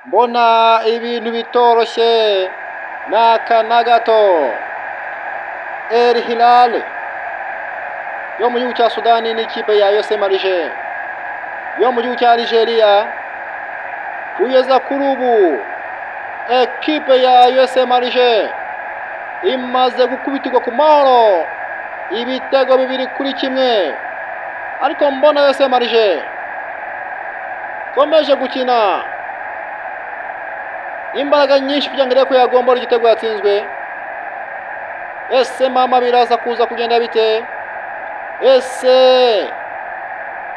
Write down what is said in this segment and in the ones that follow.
mbona ibintu bitoroshye n'aka na gato. El Hilal yo mu gihugu cya Sudani n'ikipe ya USM Alger yo mu gihugu cya Algeria. Kugeza kuri ubu ekipe ya USM Alger imaze gukubitirwa ku mahoro ibitego 2-1, ariko mbona USM Alger komeje gukina imbaraga nyinshi kugira ngo irebe ko yagombora igitego yatsinzwe. Ese mama biraza kuza kugenda bite? Ese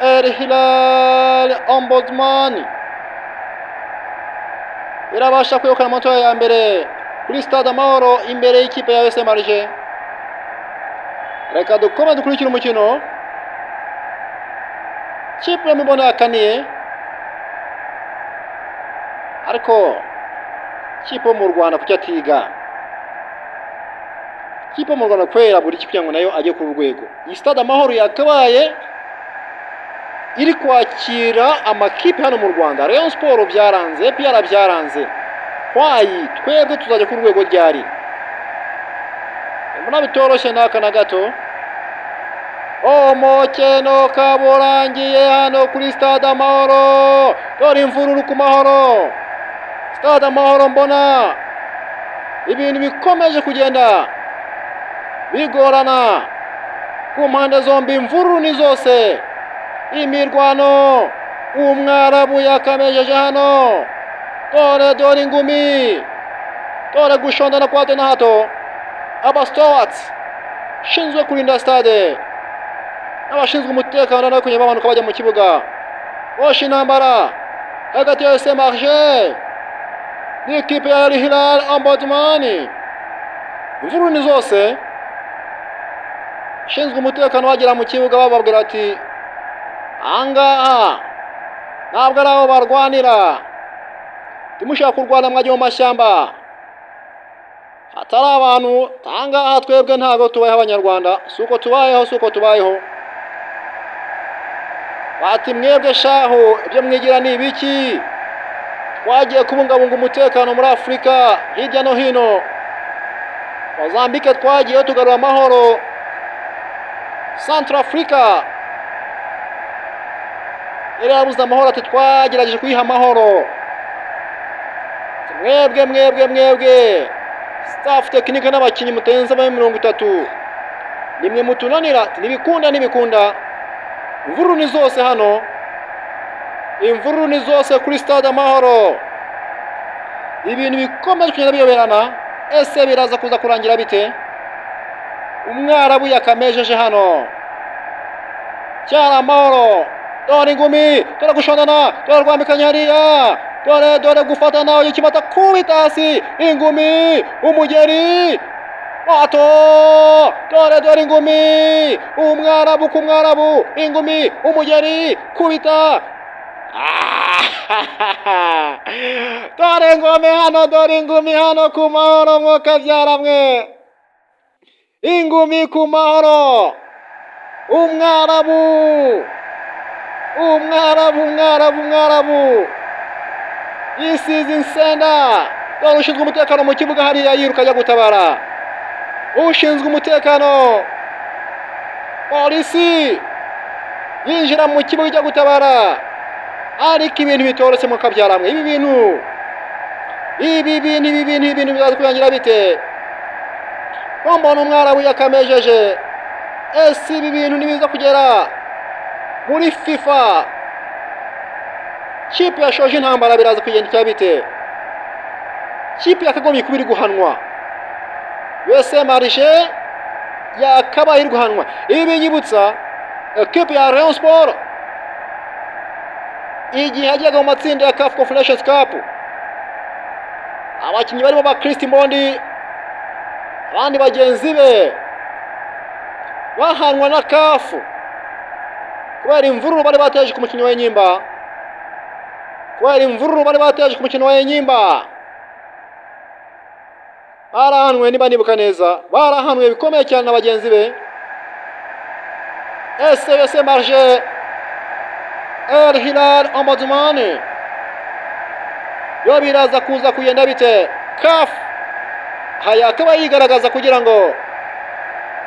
El Hilal Ombudsman irabasha kwegukana amanota ya mbere kuri Stade Amahoro imbere y'ikipe ya USM Alger? Reka dukome dukurikira umukino. Kipe mubona yakaniye, ariko kipe mu Rwanda kuki atiga? Kipe mu Rwanda kwera buri kipe ngo nayo ajye ku rwego. Iyi Stade Amahoro yakabaye iri kwakira amakipe hano mu Rwanda. Rayon Sport byaranze, APR byaranze. Kwayi twebwe tuzajya ku rwego ryari? Mbona bitoroshye n'aka na gato. Umukino kaburangiye hano kuri Stade Amahoro. Dore imvururu ku mahoro. Stade Amahoro mbona ibintu bikomeje kugenda bigorana ku mpande zombi. Imvururu ni zose, imirwano umwarabu yakamejeje hano. Dore ingumi, dore gushondana kwa hato na hato. Abastowats shinzwe kurinda stade n'abashinzwe umutekano no kunyeba abantu bajya mu kibuga. Osha intambara hagati ya USM Alger n'ikipe ya El Hilal Ombudsman. Imvururu ni zose, shinzwe umutekano wagera mu kibuga bababwira ati angaha ntabwo ari aho barwanira, timushaka kurwana mwajya mu mashyamba, hatari abantu. Tangaha twebwe ntabwo tubayeho abanyarwanda, suko tubayeho. Bati mwebwe shaho ibyo mwigira ni ibiki? Twagiye kubungabunga umutekano muri Afurika hirya no hino. Mozambique twagiye tugarura amahoro. Central Africa yabuze amahoro, ati twagerageje kuyiha amahoro. Mwebwe staff technique n'abakinnyi mutenze 30 nimwe mutunanira, ntibikunda. Imvururu ni zose hano, imvururu ni zose kuri Stade Amahoro. Ibintu bikomeje kugenda biyoberana. Ese biraza kuza kurangira bite? Umwarabu yakamejeje hano. Cyara amahoro. Dore ingumi, dore gushondana, dore rwambikanya hariya. Dore gufatana ukimata kubita hasi. Ingumi, umugeri. Wato! Dore ingumi. Umwarabu ku mwarabu. Ingumi, umugeri, kubita. Dore ingumi hano ku mahoro mwuka byaramwe. Ingumi ku mahoro. Umwarabu. Isize insenda. Dore ushinzwe umutekano mu kibuga hariya yiruka ajya gutabara. Ushinzwe umutekano polisi yinjira mu kibuga ajya gutabara. Ariko ibintu bitoroshye mu kabyaramwe. Ibi bintu bizaza kurangira bite? Mbona umwarabu yakamejeje. Ese ibi bintu nibiza kugera muri FIFA? Kipe yashoje intambara biraza kugenda bite? Kipe yakagombye kubiri guhanwa. USM Alger yakabaye guhanwa. Ibi binyibutsa kipe ya Rayon Sport igihe yajyaga mu matsinda ya CAF Confederations Cup. Abakinnyi barimo ba Christy Mbondi abandi bagenzi be bahanwa na CAF kubera imvururu bari bateje ku mukino wa Enyimba. Barahanwe niba nibuka neza, barahanwe bikomeye cyane na bagenzi be. USM Alger El Hilal Ombudsman yo biraza kuza kugenda bite? CAF hayakaba yigaragaza kugira ngo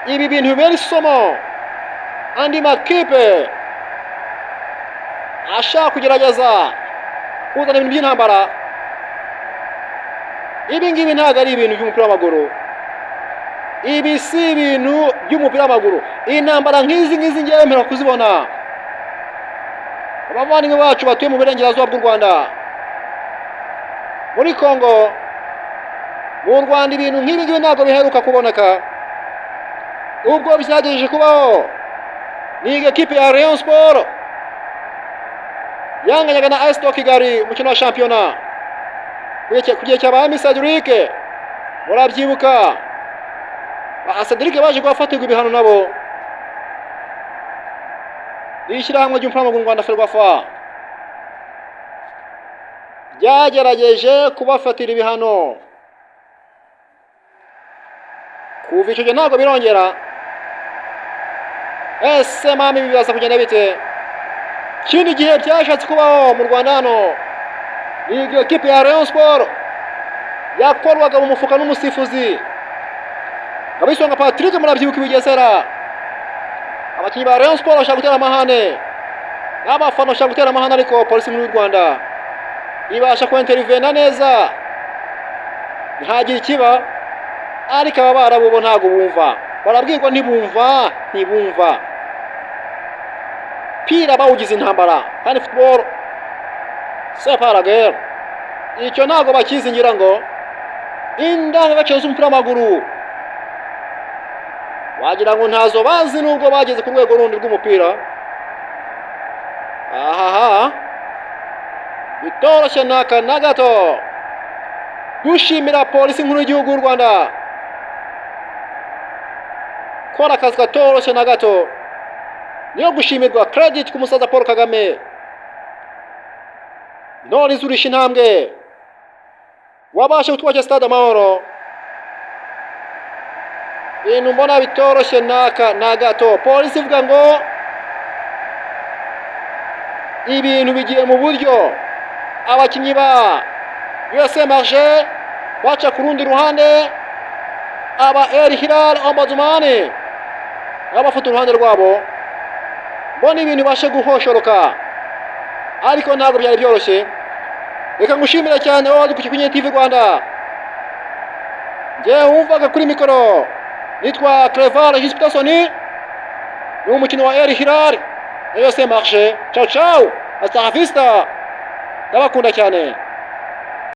ibi bintu bibere isomo andi makipe ashaka kugerageza kuzana ibintu by'intambara. Ibi ngibi ntabwo ari ibintu by'umupira w'amaguru, ibi si ibintu by'umupira w'amaguru. Intambara nk'izi ngiye mpera kuzibona. Abavandimwe bacu batuye mu burengerazuba bw'u Rwanda, muri Kongo, mu Rwanda, ibintu nk'ibi ngibi ntabwo biheruka kuboneka. Ubwo byagejeje kubaho ni ekipe ya Rayon Sport yanganyaga na AS Kigali umukino wa shampiyona ku gihe cya Bahami Cedric, murabyibuka. Cedric baje kubafatirwa ibihano nabo n'ishyirahamwe ry'umupira w'amaguru mu Rwanda Ferwafa byagerageje kubafatira ibihano. Kuva icyo gihe ntabwo birongera. Ese mami bibaza kugenda bite? Kindi gihe byashatse kubaho mu Rwanda hano ni ekipe ya Rayon Sport yakorwaga mu mufuka n'umusifuzi Abisonga Patrick, murabyibuka ibigesera. Abakinnyi ba Rayon Sport bashaka gutera amahane, n'abafana bashaka gutera amahane, ariko polisi y'u Rwanda ibasha kuintervena neza ntihagire ikiba. Ariko aba Barabu bo ntabwo bumva, barabwirwa ntibumva. Pira bawugize intambara, kandi football c'est pas la guerre. Icyo ntabwo bakizingira ngo indangagaciro z'umupira w'amaguru wagira ngo ntazo bazi nubwo bageze ku rwego rundi rw'umupira. Ahaha, bitoroshye n'aka na gato. Dushimira polisi nkuru y'igihugu y'u Rwanda kora akazi katoroshye na gato, niyo gushimirwa. Credit ku musaza Paul Kagame. None izurisha intambwe, wabashe kutwakira stade Amahoro. Ibintu mbona bitoroshye n'aka na gato. Polisi ivuga ngo ibintu bigiye mu buryo. Abakinnyi ba USM Marche baca ku rundi ruhande, aba El Hilal Omdurman abafata uruhande rwabo. Mbona ibintu bashe guhoshoroka, ariko ntabwo byari byoroshye. Reka ngushimira cyane wowe wadukukiye kuri TV Rwanda. Njye wumvaga kuri mikoro nitwa Clever Hispitation, ni umukino wa El Hilal na USM Marche. Ciao ciao, hasta la vista, ndabakunda cyane.